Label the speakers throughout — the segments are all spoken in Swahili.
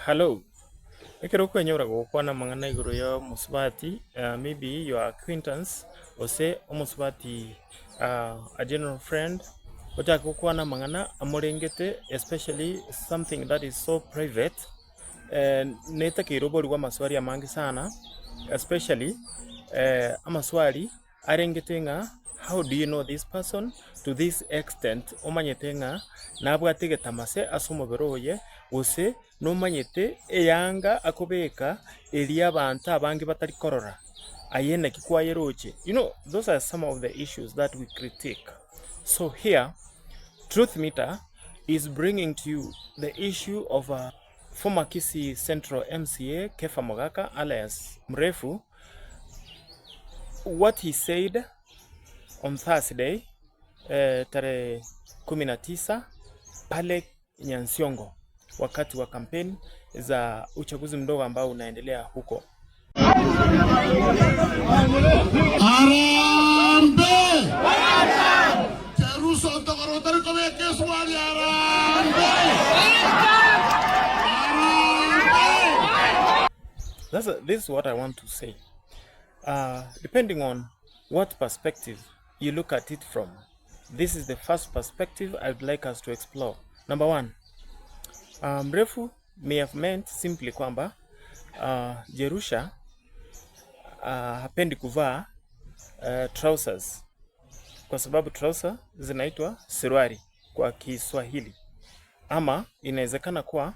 Speaker 1: Hello. Ekero kwenyora gukwana mang'ana iguru ya musubati, maybe your acquaintance or say omusubati a general friend ochaka gukwana mang'ana amorengete, especially something that is so private, netakire oborwa amaswali amangi sana, especially amaswali arengete ng'a how do you know this person to this extent omanyete ng'a nabwategete amase ase omobere oye gose nomanyete eyanga akobeka eri abantu abange batari korora ayene kikwaye roche. You know, those are some of the issues that we critique. So here Truth Meter is bringing to you the issue of former Kisii Central MCA Kefa Mogaka alias Mrefu, what he said on Thursday tarehe 19 pale Nyansiongo wakati wa kampeni za uchaguzi mdogo ambao unaendelea huko.
Speaker 2: Arambe!
Speaker 1: This is what I want to say. Depending on what perspective you look at it from, this is the first perspective I'd like us to explore. Number one, Mrefu may have meant simply kwamba Jerusha hapendi kuvaa trousers kwa sababu trouser zinaitwa suruali kwa Kiswahili, ama inawezekana kuwa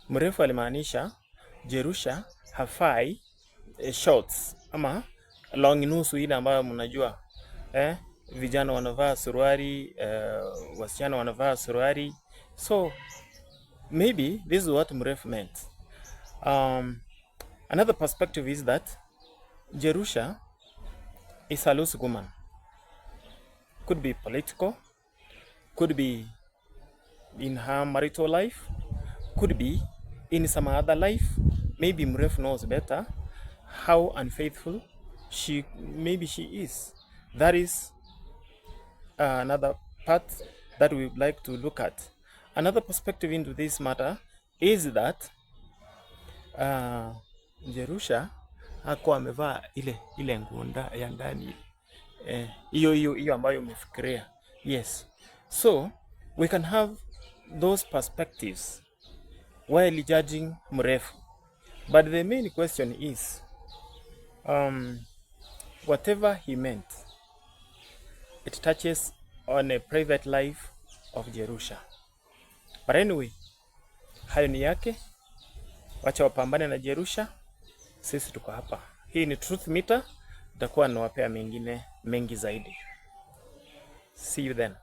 Speaker 1: Mrefu alimaanisha Jerusha hafai shorts ama long nusu ile ambayo mnajua vijana wanavaa suruali, wasichana wanavaa suruali. So maybe this is what Mrefu meant. Another perspective is that Jerusha is a loose woman. Could be political, could be in her marital life, could be in some other life. Maybe Mrefu knows better how unfaithful maybe she is. That is another part that we would like to look at. Another perspective into this matter is that Jerusha hakuwa amevaa ile ngunda ya ndani hiyo ambayo umefikiria. Yes, so we can have those perspectives while judging Mrefu, but the main question is whatever he meant, it touches on a private life of Jerusha. But anyway, hayo ni yake, wacha wapambane na Jerusha, sisi tuko hapa. Hii ni Truth Meter, nitakuwa nawapea mengine mengi zaidi. See you then.